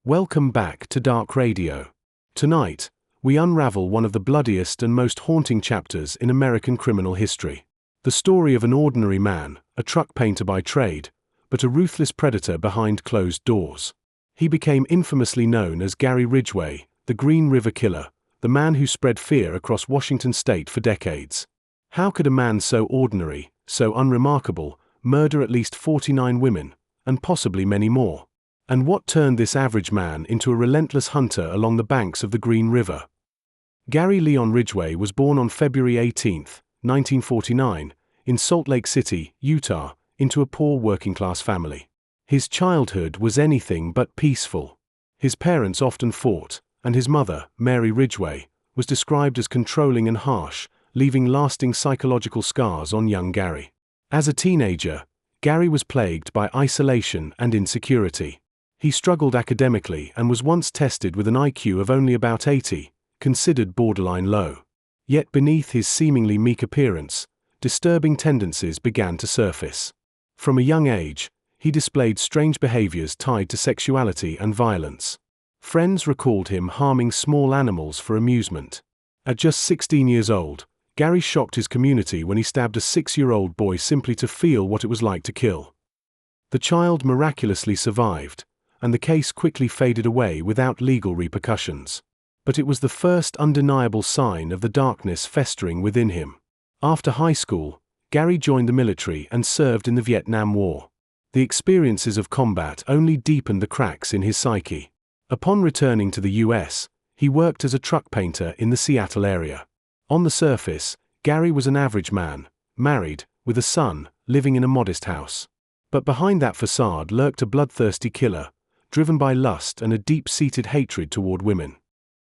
Welcome back to Dark Radio. Tonight, we unravel one of the bloodiest and most haunting chapters in American criminal history. The story of an ordinary man, a truck painter by trade, but a ruthless predator behind closed doors. He became infamously known as Gary Ridgway, the Green River Killer, the man who spread fear across Washington state for decades. How could a man so ordinary, so unremarkable, murder at least 49 women, and possibly many more? And what turned this average man into a relentless hunter along the banks of the Green River? Gary Leon Ridgway was born on February 18, 1949, in Salt Lake City, Utah, into a poor working-class family. His childhood was anything but peaceful. His parents often fought, and his mother, Mary Ridgway, was described as controlling and harsh, leaving lasting psychological scars on young Gary. As a teenager, Gary was plagued by isolation and insecurity. He struggled academically and was once tested with an IQ of only about 80, considered borderline low. Yet beneath his seemingly meek appearance, disturbing tendencies began to surface. From a young age, he displayed strange behaviors tied to sexuality and violence. Friends recalled him harming small animals for amusement. At just 16 years old, Gary shocked his community when he stabbed a 6-year-old boy simply to feel what it was like to kill. The child miraculously survived, and the case quickly faded away without legal repercussions. But it was the first undeniable sign of the darkness festering within him. After high school, Gary joined the military and served in the Vietnam War. The experiences of combat only deepened the cracks in his psyche. Upon returning to the US, he worked as a truck painter in the Seattle area. On the surface, Gary was an average man, married, with a son, living in a modest house. But behind that facade lurked a bloodthirsty killer, driven by lust and a deep-seated hatred toward women.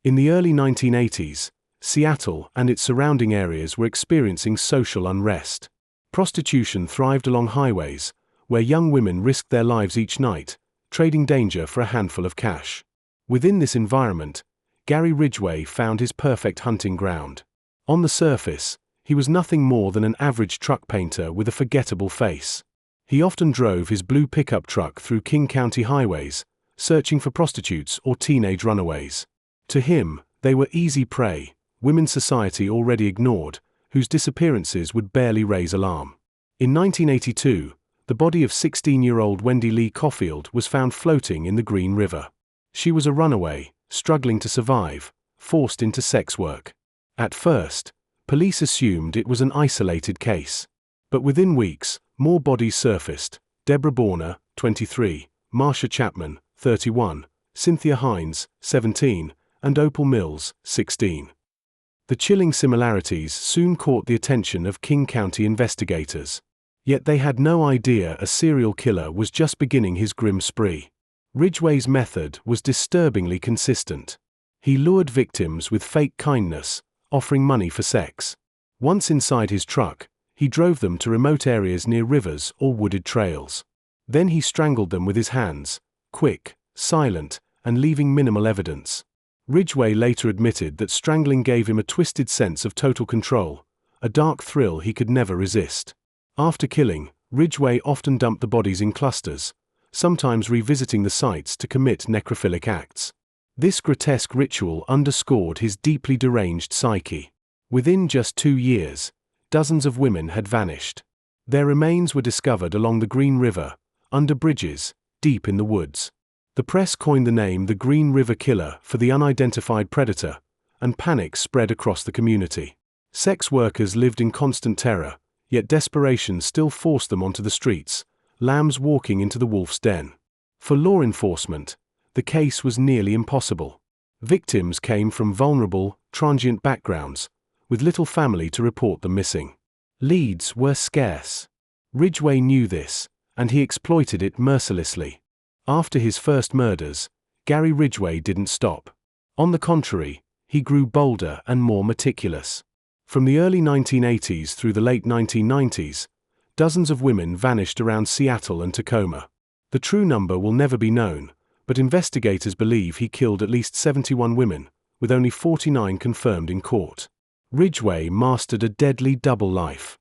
In the early 1980s, Seattle and its surrounding areas were experiencing social unrest. Prostitution thrived along highways, where young women risked their lives each night, trading danger for a handful of cash. Within this environment, Gary Ridgway found his perfect hunting ground. On the surface, he was nothing more than an average truck painter with a forgettable face. He often drove his blue pickup truck through King County highways, searching for prostitutes or teenage runaways. To him, they were easy prey, women society already ignored, whose disappearances would barely raise alarm. In 1982, the body of 16-year-old Wendy Lee Caulfield was found floating in the Green River. She was a runaway, struggling to survive, forced into sex work. At first, police assumed it was an isolated case. But within weeks, more bodies surfaced: Deborah Borner, 23, Marsha Chapman, 31, Cynthia Hines, 17, and Opal Mills, 16. The chilling similarities soon caught the attention of King County investigators. Yet they had no idea a serial killer was just beginning his grim spree. Ridgway's method was disturbingly consistent. He lured victims with fake kindness, offering money for sex. Once inside his truck, he drove them to remote areas near rivers or wooded trails. Then he strangled them with his hands, quick, silent, and leaving minimal evidence. Ridgway later admitted that strangling gave him a twisted sense of total control, a dark thrill he could never resist. After killing, Ridgway often dumped the bodies in clusters, sometimes revisiting the sites to commit necrophilic acts. This grotesque ritual underscored his deeply deranged psyche. Within just 2 years, dozens of women had vanished. Their remains were discovered along the Green River, under bridges, deep in the woods. The press coined the name the Green River Killer for the unidentified predator, and panic spread across the community. Sex workers lived in constant terror, yet desperation still forced them onto the streets, lambs walking into the wolf's den. For law enforcement, the case was nearly impossible. Victims came from vulnerable, transient backgrounds, with little family to report them missing. Leads were scarce. Ridgway knew this, and he exploited it mercilessly. After his first murders, Gary Ridgway didn't stop. On the contrary, he grew bolder and more meticulous. From the early 1980s through the late 1990s, dozens of women vanished around Seattle and Tacoma. The true number will never be known, but investigators believe he killed at least 71 women, with only 49 confirmed in court. Ridgway mastered a deadly double life.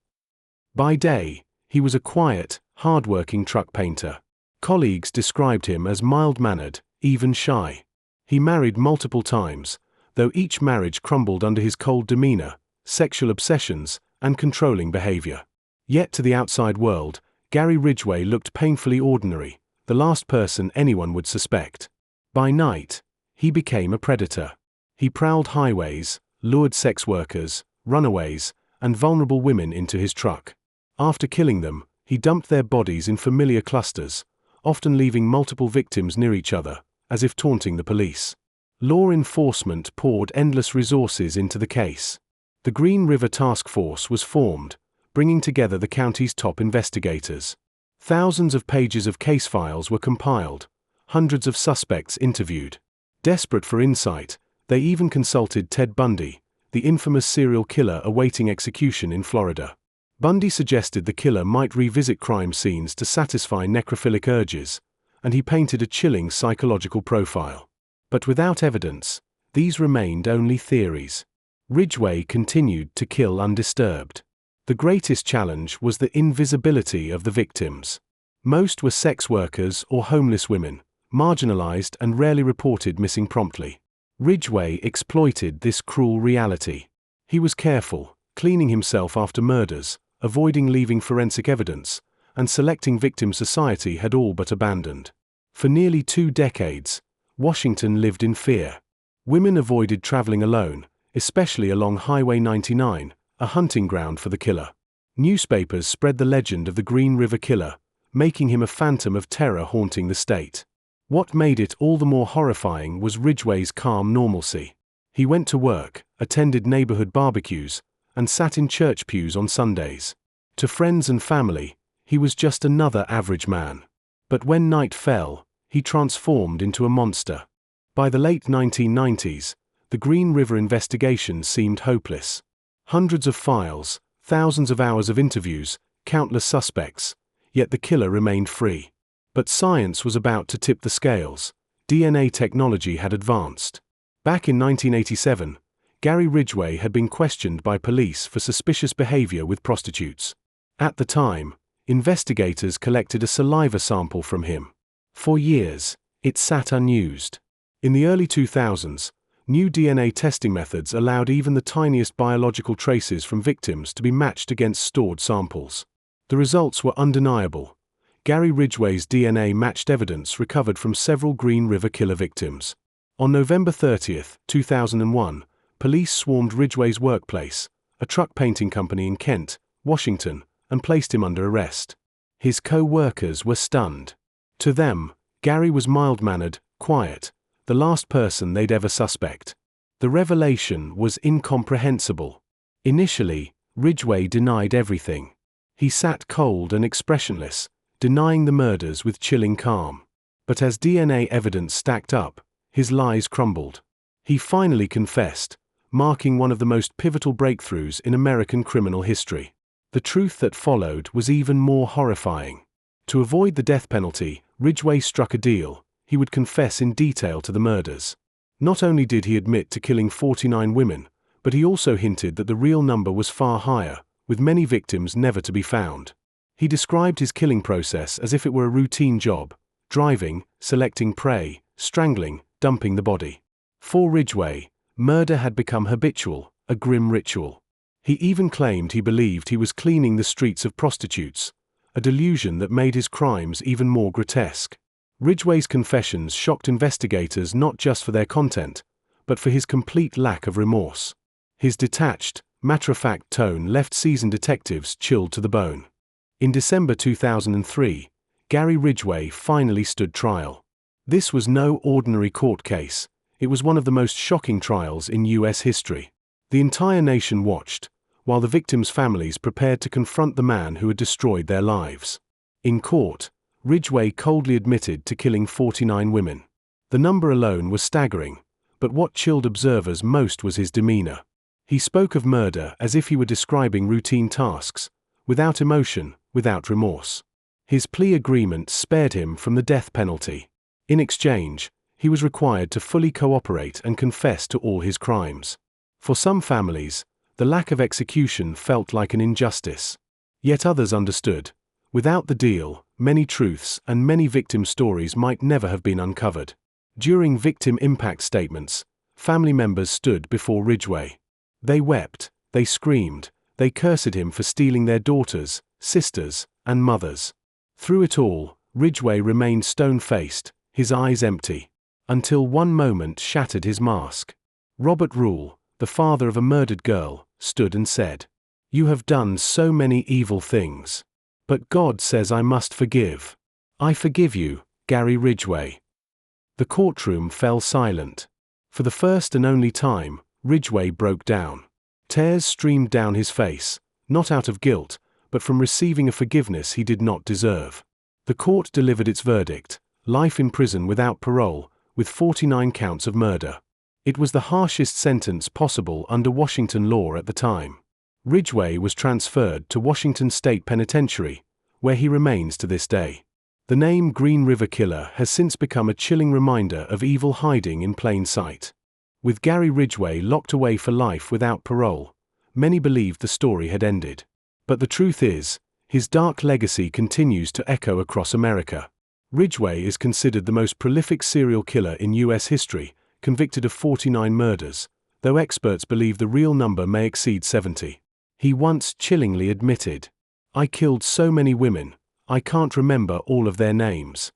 By day, he was a quiet, hard-working truck painter. Colleagues described him as mild-mannered, even shy. He married multiple times, though each marriage crumbled under his cold demeanor, sexual obsessions, and controlling behavior. Yet to the outside world, Gary Ridgway looked painfully ordinary, the last person anyone would suspect. By night, he became a predator. He prowled highways, lured sex workers, runaways, and vulnerable women into his truck. After killing them, he dumped their bodies in familiar clusters, often leaving multiple victims near each other, as if taunting the police. Law enforcement poured endless resources into the case. The Green River Task Force was formed, bringing together the county's top investigators. Thousands of pages of case files were compiled, hundreds of suspects interviewed. Desperate for insight, they even consulted Ted Bundy, the infamous serial killer awaiting execution in Florida. Bundy suggested the killer might revisit crime scenes to satisfy necrophilic urges, and he painted a chilling psychological profile. But without evidence, these remained only theories. Ridgway continued to kill undisturbed. The greatest challenge was the invisibility of the victims. Most were sex workers or homeless women, marginalized and rarely reported missing promptly. Ridgway exploited this cruel reality. He was careful, cleaning himself after murders, avoiding leaving forensic evidence, and selecting victims society had all but abandoned. For nearly 2 decades, Washington lived in fear. Women avoided traveling alone, especially along Highway 99, a hunting ground for the killer. Newspapers spread the legend of the Green River Killer, making him a phantom of terror haunting the state. What made it all the more horrifying was Ridgway's calm normalcy. He went to work, attended neighborhood barbecues, and sat in church pews on Sundays. To friends and family, he was just another average man. But when night fell, he transformed into a monster. By the late 1990s, the Green River investigation seemed hopeless. Hundreds of files, thousands of hours of interviews, countless suspects, yet the killer remained free. But science was about to tip the scales. DNA technology had advanced. Back in 1987, Gary Ridgway had been questioned by police for suspicious behavior with prostitutes. At the time, investigators collected a saliva sample from him. For years, it sat unused. In the early 2000s, new DNA testing methods allowed even the tiniest biological traces from victims to be matched against stored samples. The results were undeniable. Gary Ridgway's DNA matched evidence recovered from several Green River Killer victims. On November 30, 2001, police swarmed Ridgway's workplace, a truck painting company in Kent, Washington, and placed him under arrest. His co-workers were stunned. To them, Gary was mild-mannered, quiet, the last person they'd ever suspect. The revelation was incomprehensible. Initially, Ridgway denied everything. He sat cold and expressionless, denying the murders with chilling calm. But as DNA evidence stacked up, his lies crumbled. He finally confessed, marking one of the most pivotal breakthroughs in American criminal history. The truth that followed was even more horrifying. To avoid the death penalty, Ridgway struck a deal. He would confess in detail to the murders. Not only did he admit to killing 49 women, but he also hinted that the real number was far higher, with many victims never to be found. He described his killing process as if it were a routine job: driving, selecting prey, strangling, dumping the body. For Ridgway, murder had become habitual, a grim ritual. He even claimed he believed he was cleaning the streets of prostitutes, a delusion that made his crimes even more grotesque. Ridgway's confessions shocked investigators not just for their content, but for his complete lack of remorse. His detached, matter-of-fact tone left seasoned detectives chilled to the bone. In December 2003, Gary Ridgway finally stood trial. This was no ordinary court case. It was one of the most shocking trials in U.S. history. The entire nation watched, while the victims' families prepared to confront the man who had destroyed their lives. In court, Ridgway coldly admitted to killing 49 women. The number alone was staggering, but what chilled observers most was his demeanor. He spoke of murder as if he were describing routine tasks, without emotion, without remorse. His plea agreement spared him from the death penalty. In exchange, he was required to fully cooperate and confess to all his crimes. For some families, the lack of execution felt like an injustice. Yet others understood. Without the deal, many truths and many victim stories might never have been uncovered. During victim impact statements, family members stood before Ridgway. They wept, they screamed, they cursed him for stealing their daughters, sisters, and mothers. Through it all, Ridgway remained stone-faced, his eyes empty, until one moment shattered his mask. Robert Rule, the father of a murdered girl, stood and said, "You have done so many evil things. But God says I must forgive. I forgive you, Gary Ridgway." The courtroom fell silent. For the first and only time, Ridgway broke down. Tears streamed down his face, not out of guilt, but from receiving a forgiveness he did not deserve. The court delivered its verdict: life in prison without parole, with 49 counts of murder. It was the harshest sentence possible under Washington law at the time. Ridgway was transferred to Washington State Penitentiary, where he remains to this day. The name Green River Killer has since become a chilling reminder of evil hiding in plain sight. With Gary Ridgway locked away for life without parole, many believed the story had ended. But the truth is, his dark legacy continues to echo across America. Ridgway is considered the most prolific serial killer in U.S. history, convicted of 49 murders, though experts believe the real number may exceed 70. He once chillingly admitted, "I killed so many women, I can't remember all of their names."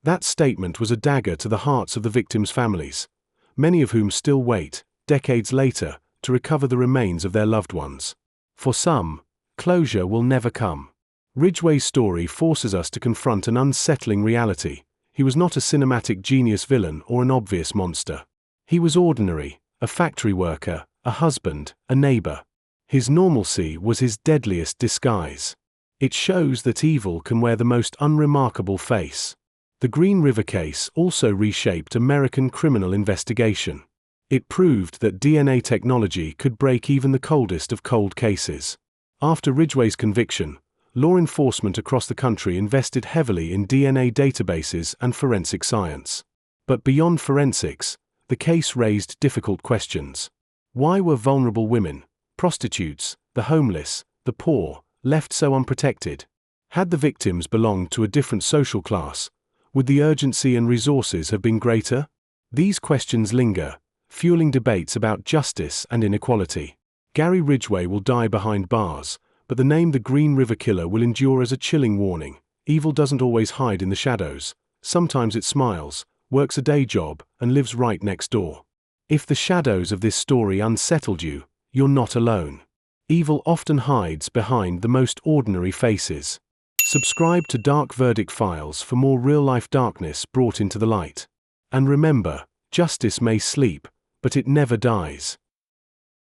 That statement was a dagger to the hearts of the victims' families, many of whom still wait, decades later, to recover the remains of their loved ones. For some, closure will never come. Ridgway's story forces us to confront an unsettling reality. He was not a cinematic genius villain or an obvious monster. He was ordinary, a factory worker, a husband, a neighbor. His normalcy was his deadliest disguise. It shows that evil can wear the most unremarkable face. The Green River case also reshaped American criminal investigation. It proved that DNA technology could break even the coldest of cold cases. After Ridgway's conviction, law enforcement across the country invested heavily in DNA databases and forensic science. But beyond forensics, the case raised difficult questions. Why were vulnerable women, prostitutes, the homeless, the poor, left so unprotected? Had the victims belonged to a different social class, would the urgency and resources have been greater? These questions linger, fueling debates about justice and inequality. Gary Ridgway will die behind bars, but the name the Green River Killer will endure as a chilling warning. Evil doesn't always hide in the shadows. Sometimes it smiles, works a day job, and lives right next door. If the shadows of this story unsettled you, you're not alone. Evil often hides behind the most ordinary faces. Subscribe to Dark Verdict Files for more real-life darkness brought into the light. And remember, justice may sleep, but it never dies.